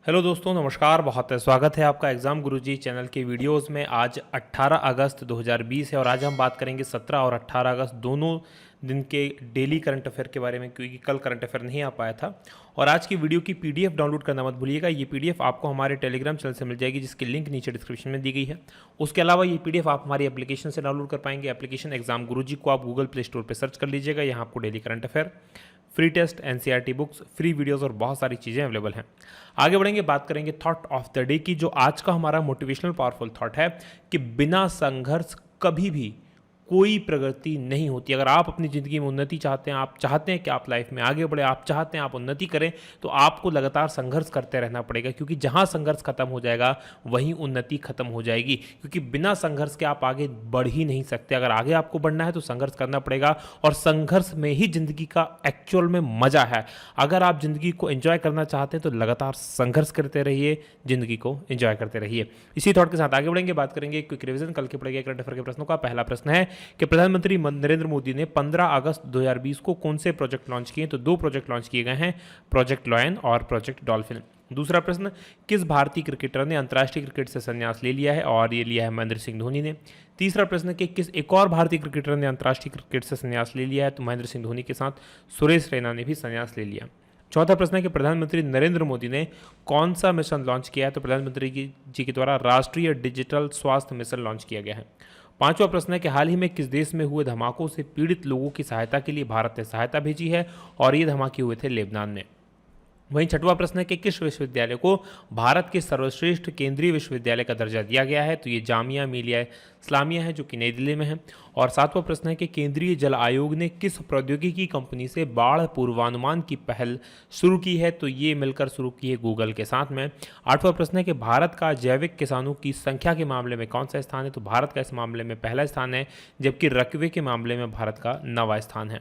Hello दोस्तों, नमस्कार। बहुत स्वागत है आपका एग्ज़ाम गुरुजी चैनल के वीडियोस में। आज 18 अगस्त 2020 है और आज हम बात करेंगे 17 और 18 अगस्त दोनों दिन के डेली करंट अफेयर के बारे में, क्योंकि कल करंट अफेयर नहीं आ पाया था। और आज की वीडियो की पीडीएफ डाउनलोड करना मत भूलिएगा। ये पीडीएफ आपको हमारे टेलीग्राम चैनल से मिल जाएगी, जिसकी लिंक नीचे डिस्क्रिप्शन में दी गई है। उसके अलावा ये पीडीएफ आप हमारी एप्लीकेशन से डाउनलोड कर पाएंगे। एप्लीकेशन एग्जाम गुरुजी को आप गूगल प्ले स्टोर पर सर्च कर लीजिएगा। यहाँ आपको daily current affair, free test, NCERT books, free videos और बहुत सारी चीज़ें अवेलेबल हैं। आगे बढ़ेंगे, बात करेंगे थॉट ऑफ द डे की। जो आज का हमारा मोटिवेशनल पावरफुल थॉट है कि बिना संघर्ष कभी भी कोई प्रगति नहीं होती। अगर आप अपनी ज़िंदगी में उन्नति चाहते हैं, आप चाहते हैं कि आप लाइफ में आगे बढ़े, आप चाहते हैं आप उन्नति करें, तो आपको लगातार संघर्ष करते रहना पड़ेगा। क्योंकि जहाँ संघर्ष खत्म हो जाएगा वहीं उन्नति खत्म हो जाएगी। क्योंकि बिना संघर्ष के आप आगे बढ़ ही नहीं सकते। अगर आगे आपको बढ़ना है तो संघर्ष करना पड़ेगा, और संघर्ष में ही ज़िंदगी का एक्चुअल में मज़ा है। अगर आप ज़िंदगी को एंजॉय करना चाहते हैं तो लगातार संघर्ष करते रहिए, ज़िंदगी को एंजॉय करते रहिए। इसी थॉट के साथ आगे बढ़ेंगे, बात करेंगे क्विक रिवीजन कल के पड़ेगा करंट अफेयर के प्रश्नों का। पहला प्रश्न है कि प्रधानमंत्री नरेंद्र मोदी ने 15 अगस्त 2020 को कौन से प्रोजेक्ट लॉन्च किए? तो दो प्रोजेक्ट लॉन्च किए गए हैं, प्रोजेक्ट लॉयन और प्रोजेक्ट डॉल्फिन। दूसरा प्रश्न, किस भारतीय क्रिकेटर ने अंतर्राष्ट्रीय क्रिकेट से संन्यास ले लिया है? और ये लिया है महेंद्र सिंह धोनी ने। तीसरा प्रश्न कि किस एक और भारतीय क्रिकेटर ने अंतर्राष्ट्रीय क्रिकेट से संन्यास ले लिया है? तो महेंद्र सिंह धोनी के साथ सुरेश रैना ने भी संन्यास ले लिया। चौथा प्रश्न है कि प्रधानमंत्री नरेंद्र मोदी ने कौन सा मिशन लॉन्च किया है? तो प्रधानमंत्री जी के द्वारा राष्ट्रीय डिजिटल स्वास्थ्य मिशन लॉन्च किया गया है। पांचवा प्रश्न है कि हाल ही में किस देश में हुए धमाकों से पीड़ित लोगों की सहायता के लिए भारत ने सहायता भेजी है? और ये धमाके हुए थे लेबनान में। वहीं छठवां प्रश्न है कि किस विश्वविद्यालय को भारत के सर्वश्रेष्ठ केंद्रीय विश्वविद्यालय का दर्जा दिया गया है? तो ये जामिया मिलिया इस्लामिया है, जो कि नई दिल्ली में है। और सातवां प्रश्न है कि केंद्रीय जल आयोग ने किस प्रौद्योगिकी कंपनी से बाढ़ पूर्वानुमान की पहल शुरू की है? तो ये मिलकर शुरू की है गूगल के साथ में। आठवां प्रश्न है कि भारत का जैविक किसानों की संख्या के मामले में कौन सा स्थान है? तो भारत का इस मामले में पहला स्थान है, जबकि रकबे के मामले में भारत का 9वां स्थान है।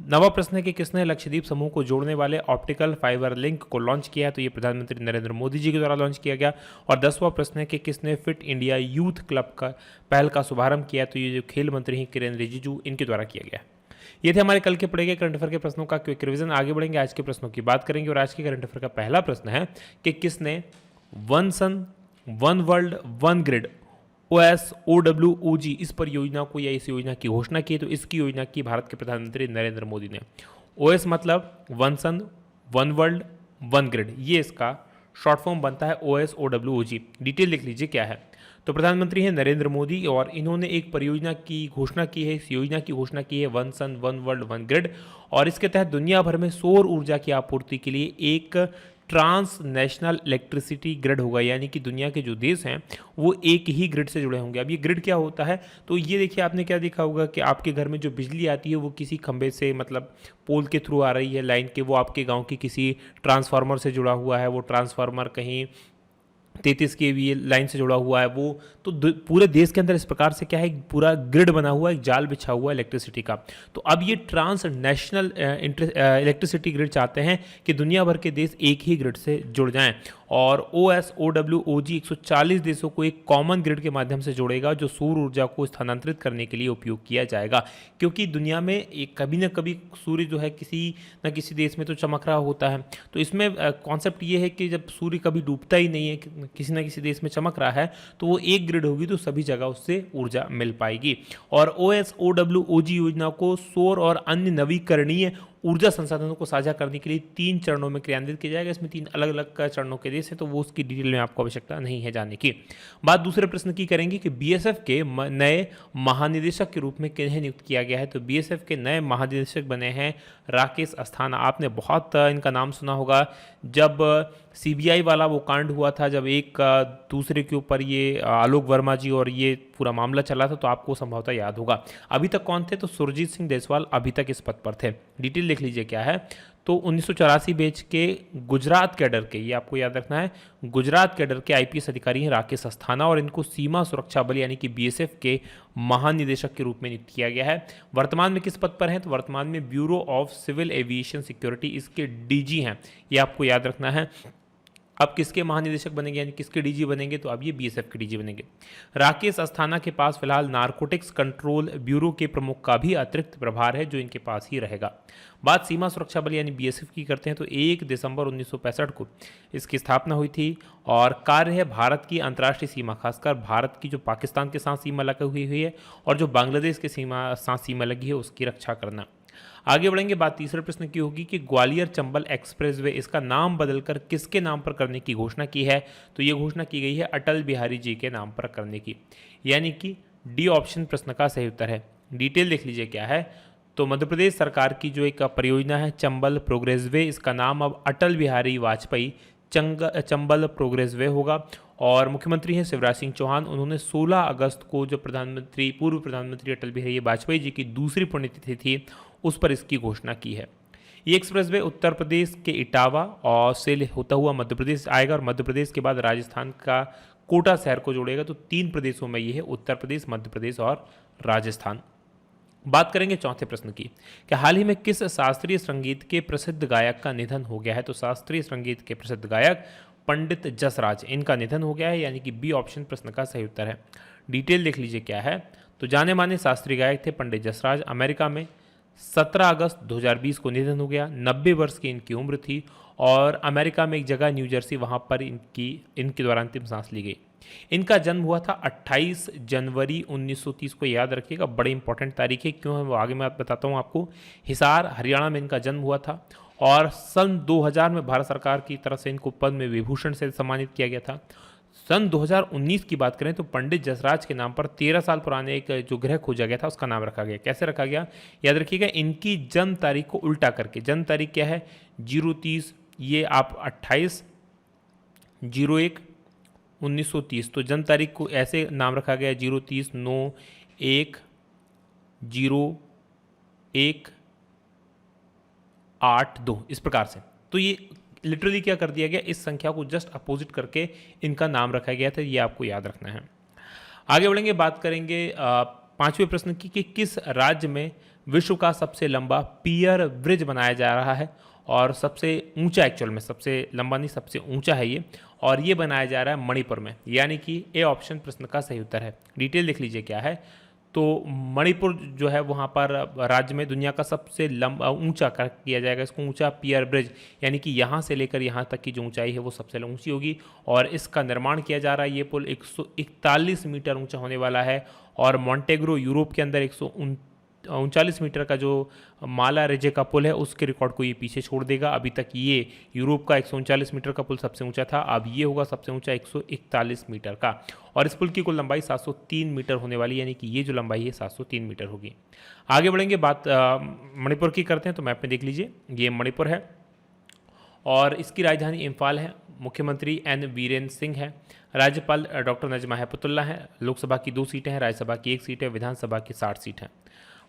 नवा प्रश्न है कि किसने लक्षद्वीप समूह को जोड़ने वाले ऑप्टिकल फाइबर लिंक को लॉन्च किया है? तो ये प्रधानमंत्री नरेंद्र मोदी जी के द्वारा लॉन्च किया गया। और 10वां प्रश्न है कि किसने फिट इंडिया यूथ क्लब का पहल का शुभारंभ किया? तो ये जो खेल मंत्री हैं किरेन रिजिजू, इनके द्वारा किया गया। ये थे हमारे कल के पड़े गए करंट अफेयर के प्रश्नों का क्विक रिवीजन। आगे बढ़ेंगे, आज के प्रश्नों की बात करेंगे। और आज के करंट अफेयर का पहला प्रश्न है कि किसने one sun one world one grid OSOWOG इस परियोजना को या इस योजना की घोषणा की? तो इसकी योजना की भारत के प्रधानमंत्री नरेंद्र मोदी ने। OS मतलब one sun one world one grid, ये इसका शॉर्ट फॉर्म बनता है OSOWOG। डिटेल लिख लीजिए क्या है। तो प्रधानमंत्री हैं नरेंद्र मोदी और इन्होंने एक परियोजना की घोषणा की है। इस योजना की घोषणा की है one sun one world one grid, और इसके तहत दुनिया भर में सौर ऊर्जा की आपूर्ति के लिए एक ट्रांस नेशनल इलेक्ट्रिसिटी ग्रिड होगा। यानी कि दुनिया के जो देश हैं वो एक ही ग्रिड से जुड़े होंगे। अब ये ग्रिड क्या होता है? तो ये देखिए, आपने क्या देखा होगा कि आपके घर में जो बिजली आती है वो किसी खंबे से, मतलब पोल के थ्रू आ रही है लाइन के, वो आपके गांव की किसी ट्रांसफार्मर से जुड़ा हुआ है। वो ट्रांसफार्मर कहीं 33 kV लाइन से जुड़ा हुआ है वो। तो पूरे देश के अंदर इस प्रकार से क्या है, पूरा ग्रिड बना हुआ है, एक जाल बिछा हुआ है इलेक्ट्रिसिटी का। तो अब ये ट्रांस नेशनल इलेक्ट्रिसिटी ग्रिड चाहते हैं कि दुनिया भर के देश एक ही ग्रिड से जुड़ जाएं। और OSOWOG 140 देशों को एक कॉमन ग्रिड के माध्यम से जोड़ेगा, जो सौर ऊर्जा को स्थानांतरित करने के लिए उपयोग किया जाएगा। क्योंकि दुनिया में एक कभी ना कभी सूर्य जो है किसी न किसी देश में तो चमक रहा होता है। तो इसमें कॉन्सेप्ट ये है कि जब सूर्य कभी डूबता ही नहीं है, किसी न किसी देश में चमक रहा है, तो वो एक ग्रिड होगी तो सभी जगह उससे ऊर्जा मिल पाएगी। और OSOWOG योजना को सौर और अन्य नवीकरणीय ऊर्जा संसाधनों को साझा करने के लिए 3 चरणों में क्रियान्वित किया जाएगा। इसमें 3 अलग अलग चरणों के देश हैं, तो वो उसकी डिटेल में आपको आवश्यकता नहीं है जानने की। बात दूसरे प्रश्न की करेंगे कि BSF के नए महानिदेशक के रूप में किन्हें नियुक्त किया गया है? तो BSF के नए महानिदेशक बने हैं राकेश अस्थाना। आपने बहुत इनका नाम सुना होगा। जब CBI वाला वो कांड हुआ था, जब एक दूसरे के ऊपर ये आलोक वर्मा जी और ये पूरा मामला चला था, तो आपको संभवतः याद होगा। अभी तक कौन थे? तो सुरजीत सिंह देसवाल अभी तक इस पद पर थे। डिटेल लिख लीजिए क्या है। तो 1984 बैच के गुजरात कैडर के, ये आपको याद रखना है, गुजरात कैडर के IPS अधिकारी हैं राकेश अस्थाना, और इनको सीमा सुरक्षा बल यानी कि BSF के महानिदेशक के रूप में नियुक्त किया गया है। वर्तमान में किस पद पर हैं? तो वर्तमान में bureau of civil aviation security, इसके DG हैं, ये आपको याद रखना है। अब किसके महानिदेशक बनेंगे, यानी किसके डीजी बनेंगे, तो अब ये बीएसएफ के डीजी बनेंगे। राकेश अस्थाना के पास फिलहाल नारकोटिक्स कंट्रोल ब्यूरो के प्रमुख का भी अतिरिक्त प्रभार है, जो इनके पास ही रहेगा। बात सीमा सुरक्षा बल यानी बीएसएफ की करते हैं तो 1 दिसंबर 1965 को इसकी स्थापना हुई थी और कार्य है भारत की अंतर्राष्ट्रीय सीमा, खासकर भारत की जो पाकिस्तान के साथ सीमा लगी हुई है और जो बांग्लादेश के साथ सीमा लगी है उसकी रक्षा करना। आगे बढ़ेंगे, बात तीसरे प्रश्न की होगी कि ग्वालियर चंबल एक्सप्रेसवे इसका नाम बदलकर किसके नाम पर करने की घोषणा की है, तो ये घोषणा की गई है अटल बिहारी जी के नाम पर करने की, यानी कि डी ऑप्शन प्रश्न का सही उत्तर है। डिटेल देख लीजिए क्या है, तो मध्य प्रदेश सरकार की जो एक परियोजना है चंबल प्रोग्रेसवे, इसका नाम अब अटल बिहारी वाजपेयी चंबल प्रोग्रेसवे होगा और मुख्यमंत्री हैं शिवराज सिंह चौहान। उन्होंने 16 अगस्त को जो पूर्व प्रधानमंत्री अटल बिहारी वाजपेयी जी की दूसरी पुण्यतिथि थी उस पर इसकी घोषणा की है। ये एक्सप्रेसवे उत्तर प्रदेश के इटावा और से होता हुआ मध्य प्रदेश आएगा और मध्य प्रदेश के बाद राजस्थान का कोटा शहर को जोड़ेगा, तो 3 प्रदेशों में ये है, उत्तर प्रदेश, मध्य प्रदेश और राजस्थान। बात करेंगे चौथे प्रश्न की कि हाल ही में किस शास्त्रीय संगीत के प्रसिद्ध गायक का निधन हो गया है, तो शास्त्रीय संगीत के प्रसिद्ध गायक पंडित जसराज, इनका निधन हो गया है, यानी कि बी ऑप्शन प्रश्न का सही उत्तर है। डिटेल देख लीजिए क्या है, तो जाने माने शास्त्रीय गायक थे पंडित जसराज। अमेरिका में 17 अगस्त 2020 को निधन हो गया, 90 वर्ष की इनकी उम्र थी और अमेरिका में एक जगह न्यू जर्सी, वहाँ पर इनके द्वारा अंतिम सांस ली गई। इनका जन्म हुआ था 28 जनवरी 1930 को, याद रखिएगा, बड़ी इंपॉर्टेंट तारीख है, क्यों है वो आगे मैं बताता हूँ आपको। हिसार हरियाणा में इनका जन्म हुआ था और सन 2000 में भारत सरकार की तरफ से इनको पद्म विभूषण से सम्मानित किया गया था। सन 2019 की बात करें तो पंडित जसराज के नाम पर 13 साल पुराने एक जो ग्रह खोजा गया था उसका नाम रखा गया। कैसे रखा गया, याद रखिएगा, इनकी जन्म तारीख को उल्टा करके, जन्म तारीख क्या है 030, ये आप 28/01/1930, तो जन्म तारीख को ऐसे नाम रखा गया 030/9/1/01/8/2 इस प्रकार से। तो ये लिटरली क्या कर दिया गया, इस संख्या को जस्ट अपोजिट करके इनका नाम रखा गया था, ये आपको याद रखना है। आगे बढ़ेंगे, बात करेंगे 5वें प्रश्न की कि किस राज्य में विश्व का सबसे लंबा पियर ब्रिज बनाया जा रहा है और सबसे ऊंचा, एक्चुअल में सबसे लंबा नहीं सबसे ऊंचा है ये, और ये बनाया जा रहा है मणिपुर में, यानी कि ए ऑप्शन प्रश्न का सही उत्तर है। डिटेल देख लीजिए क्या है, तो मणिपुर जो है वहाँ पर राज्य में दुनिया का सबसे लंबा ऊंचा किया जाएगा इसको, ऊंचा पियर ब्रिज, यानी कि यहाँ से लेकर यहाँ तक की जो ऊंचाई है वो सबसे ऊंची होगी और इसका निर्माण किया जा रहा है। ये पुल 141 मीटर ऊंचा होने वाला है और मॉन्टेग्रो यूरोप के अंदर 139 मीटर का जो माला रेजे का पुल है उसके रिकॉर्ड को ये पीछे छोड़ देगा। अभी तक ये यूरोप का 139 मीटर का पुल सबसे ऊंचा था, अब ये होगा सबसे ऊंचा 141 मीटर का और इस पुल की कुल लंबाई 703 मीटर होने वाली, यानी कि ये जो लंबाई है 703 मीटर होगी। आगे बढ़ेंगे, बात मणिपुर की करते हैं, तो मैप में देख लीजिए ये मणिपुर है और इसकी राजधानी इम्फाल है। मुख्यमंत्री एन वीरेंद्र सिंह है, राज्यपाल डॉक्टर नजमा हेपतुल्ला है, लोकसभा की 2 सीटें हैं, राज्यसभा की 1 सीट है, विधानसभा की 60 सीट हैं।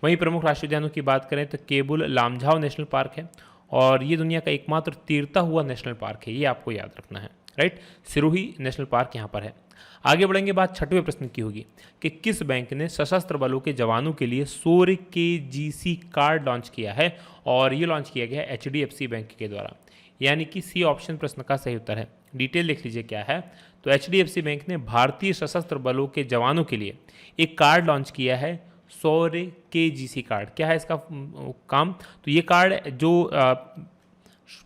वहीं प्रमुख राष्ट्रीय उद्यानों की बात करें तो केबुल लामझाओ नेशनल पार्क है और ये दुनिया का एकमात्र तैरता हुआ नेशनल पार्क है, ये आपको याद रखना है, राइट। सिरोही नेशनल पार्क यहाँ पर है। आगे बढ़ेंगे, बात 6वें प्रश्न की होगी कि किस बैंक ने सशस्त्र बलों के जवानों के लिए सौर्य KGC कार्ड लॉन्च किया है और ये लॉन्च किया गया है HDFC बैंक के द्वारा, यानी कि सी ऑप्शन प्रश्न का सही उत्तर है। डिटेल देख लीजिए क्या है, तो HDFC बैंक ने भारतीय सशस्त्र बलों के जवानों के लिए एक कार्ड लॉन्च किया है, सौर्य KGC कार्ड। क्या है इसका काम, तो ये कार्ड जो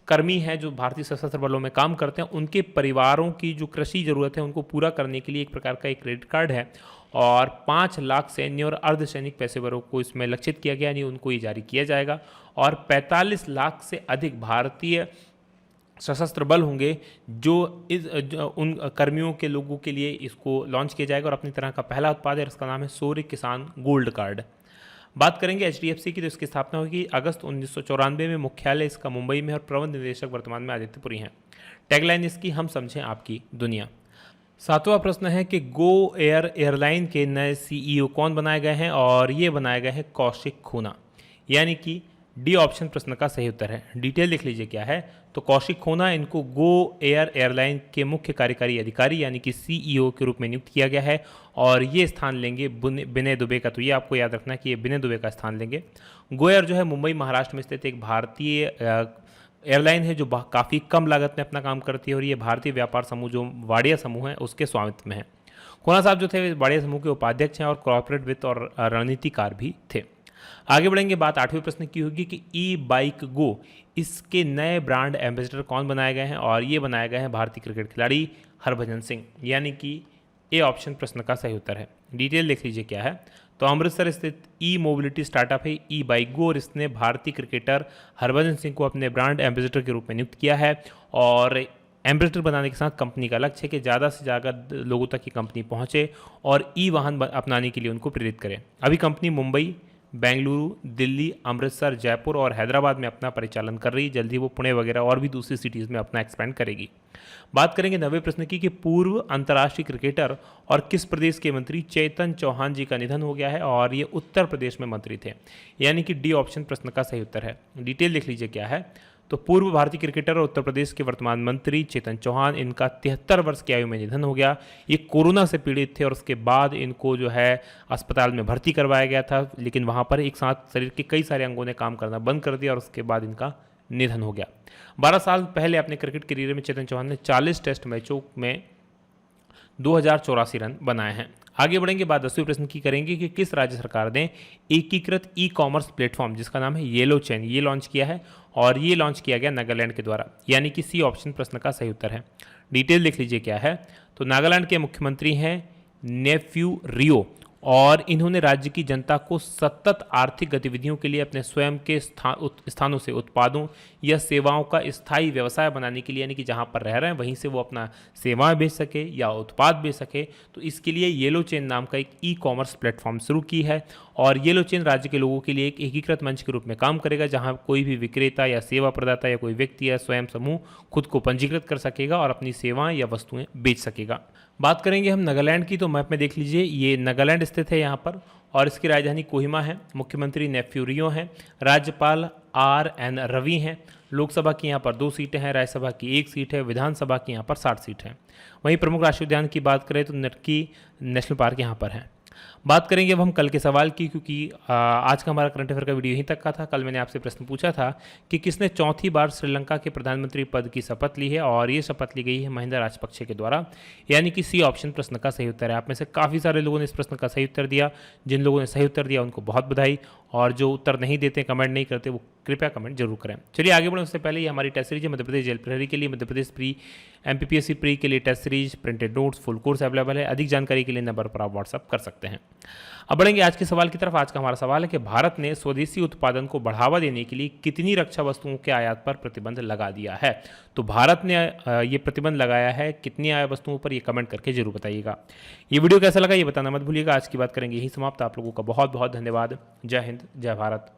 कर्मी हैं जो भारतीय सशस्त्र बलों में काम करते हैं उनके परिवारों की जो कृषि जरूरत है उनको पूरा करने के लिए एक प्रकार का एक क्रेडिट कार्ड है और 5 लाख सैन्य और अर्धसैनिक पेशेवरों को इसमें लक्षित किया गया, यानी उनको ये जारी किया जाएगा और 45 लाख से अधिक भारतीय सशस्त्र बल होंगे जो उन कर्मियों के लोगों के लिए इसको लॉन्च किया जाएगा और अपनी तरह का पहला उत्पाद है, इसका नाम है सौर्य किसान गोल्ड कार्ड। बात करेंगे HDFC की, तो इसकी स्थापना हुई अगस्त 1994 में, मुख्यालय इसका मुंबई में और प्रबंध निदेशक वर्तमान में आदित्यपुरी हैं। टैगलाइन इसकी, हम समझें आपकी दुनिया। 7वां प्रश्न है कि गो एयर एयरलाइन के नए CEO कौन बनाए गए हैं और ये बनाए गए हैं कौशिक खूना, यानी कि डी ऑप्शन प्रश्न का सही उत्तर है। डिटेल देख लीजिए क्या है, तो कौशिक खूना इनको गो एयर एयरलाइन के मुख्य कार्यकारी अधिकारी यानी कि CEO के रूप में नियुक्त किया गया है और ये स्थान लेंगे विनय दुबे का, तो ये आपको याद रखना है कि ये विनय दुबे का स्थान लेंगे। गो एयर जो है मुंबई महाराष्ट्र में स्थित एक भारतीय एयरलाइन है जो काफ़ी कम लागत में अपना काम करती है और ये भारतीय व्यापार समूह जो वाडिया समूह है उसके स्वामित्व में है। खुराना साहब जो थे वाडिया समूह के उपाध्यक्ष हैं और कॉर्पोरेट वित्त और रणनीतिकार भी थे। आगे बढ़ेंगे, बात 8वें प्रश्न की होगी कि ई बाइक गो इसके नए ब्रांड एम्बेसडर कौन बनाए गए हैं, और ये बनाए गए हैं भारतीय क्रिकेट खिलाड़ी हरभजन सिंह, यानी कि ए ऑप्शन प्रश्न का सही उत्तर है। डिटेल देख लीजिए क्या है। तो अमृतसर स्थित ई मोबिलिटी स्टार्टअप है ई बाइक गो और इसने भारतीय क्रिकेटर हरभजन सिंह को अपने ब्रांड एम्बेसडर के रूप में नियुक्त किया है। और एम्बेसडर बनाने के साथ कंपनी का लक्ष्य है कि ज़्यादा से ज़्यादा लोगों तक ये कंपनी पहुंचे और ई वाहन अपनाने के लिए उनको प्रेरित करें। अभी कंपनी मुंबई, बेंगलुरु, दिल्ली, अमृतसर, जयपुर और हैदराबाद में अपना परिचालन कर रही है। जल्दी वो पुणे वगैरह और भी दूसरी सिटीज़ में अपना एक्सपेंड करेगी। बात करेंगे 9वें प्रश्न की कि पूर्व अंतर्राष्ट्रीय क्रिकेटर और किस प्रदेश के मंत्री चेतन चौहान जी का निधन हो गया है, और ये उत्तर प्रदेश में मंत्री थे, यानी कि डी ऑप्शन प्रश्न का सही उत्तर है। डिटेल देख लीजिए क्या है। तो पूर्व भारतीय क्रिकेटर और उत्तर प्रदेश के वर्तमान मंत्री चेतन चौहान, इनका 73 वर्ष की आयु में निधन हो गया। ये कोरोना से पीड़ित थे और उसके बाद इनको जो है अस्पताल में भर्ती करवाया गया था, लेकिन वहाँ पर एक साथ शरीर के कई सारे अंगों ने काम करना बंद कर दिया और उसके बाद इनका निधन हो गया। 12 साल पहले अपने क्रिकेट करियर में चेतन चौहान ने 40 टेस्ट मैचों में 2084 रन बनाए हैं। आगे बढ़ेंगे, बात 10वें प्रश्न की करेंगे कि किस राज्य सरकार ने एकीकृत ई कॉमर्स प्लेटफॉर्म जिसका नाम है येलो चेन ये लॉन्च किया है, और ये लॉन्च किया गया नागालैंड के द्वारा, यानी कि सी ऑप्शन प्रश्न का सही उत्तर है। डिटेल देख लीजिए क्या है। तो नागालैंड के मुख्यमंत्री हैं नेफ्यू रियो, और इन्होंने राज्य की जनता को सतत आर्थिक गतिविधियों के लिए अपने स्वयं के स्थानों से उत्पादों या सेवाओं का स्थायी व्यवसाय बनाने के लिए, यानी कि जहां पर रह रहे हैं वहीं से वो अपना सेवाएं बेच सके या उत्पाद बेच सके, तो इसके लिए येलो चेन नाम का एक ई कॉमर्स प्लेटफॉर्म शुरू की है। और येलो चेन राज्य के लोगों के लिए एक एकीकृत मंच के रूप में काम करेगा, जहां कोई भी विक्रेता या सेवा प्रदाता या कोई व्यक्ति या स्वयं समूह खुद को पंजीकृत कर सकेगा और अपनी सेवाएं या वस्तुएं बेच सकेगा। बात करेंगे हम नागालैंड की, तो मैप में देख लीजिए ये नागालैंड स्थित है यहाँ पर, और इसकी राजधानी कोहिमा है। मुख्यमंत्री नेफ्यू रियो हैं, राज्यपाल RN रवि हैं। लोकसभा की यहाँ पर 2 सीटें हैं, राज्यसभा की 1 सीट है, विधानसभा की यहाँ पर 60 सीट हैं। वहीं प्रमुख राष्ट्रीय उद्यान की बात करें तो नटकी नेशनल पार्क यहाँ पर है। बात करेंगे अब हम कल के सवाल की, क्योंकि आज का हमारा करंट अफेयर का वीडियो यहीं तक का था। कल मैंने आपसे प्रश्न पूछा था कि किसने चौथी बार श्रीलंका के प्रधानमंत्री पद की शपथ ली है, और ये शपथ ली गई है महिंदा राजपक्षे के द्वारा, यानी कि सी ऑप्शन प्रश्न का सही उत्तर है। आप में से काफ़ी सारे लोगों ने इस प्रश्न का सही उत्तर दिया। जिन लोगों ने सही उत्तर दिया उनको बहुत बधाई, और जो उत्तर नहीं देते, कमेंट नहीं करते, वो कृपया कमेंट जरूर करें। चलिए आगे बढ़ें, उससे पहले ये हमारी टेस्ट सीरीज है मध्य प्रदेश जेल प्रहरी के लिए, Madhya Pradesh pre MPPSC pre के लिए test series, printed notes, full course available है। अधिक जानकारी के लिए नंबर पर आप व्हाट्सअप कर सकते हैं। अब बढ़ेंगे आज के सवाल की तरफ। आज का हमारा सवाल है कि भारत ने स्वदेशी उत्पादन को बढ़ावा देने के लिए कितनी रक्षा वस्तुओं के आयात पर प्रतिबंध लगा दिया है। तो भारत ने ये प्रतिबंध लगाया है कितनी आयात वस्तुओं पर, ये कमेंट करके जरूर बताइएगा। ये वीडियो कैसा लगा ये बताना मत भूलिएगा। आज की बात करेंगे यही समाप्त। आप लोगों का बहुत बहुत धन्यवाद। जय हिंद, जय भारत।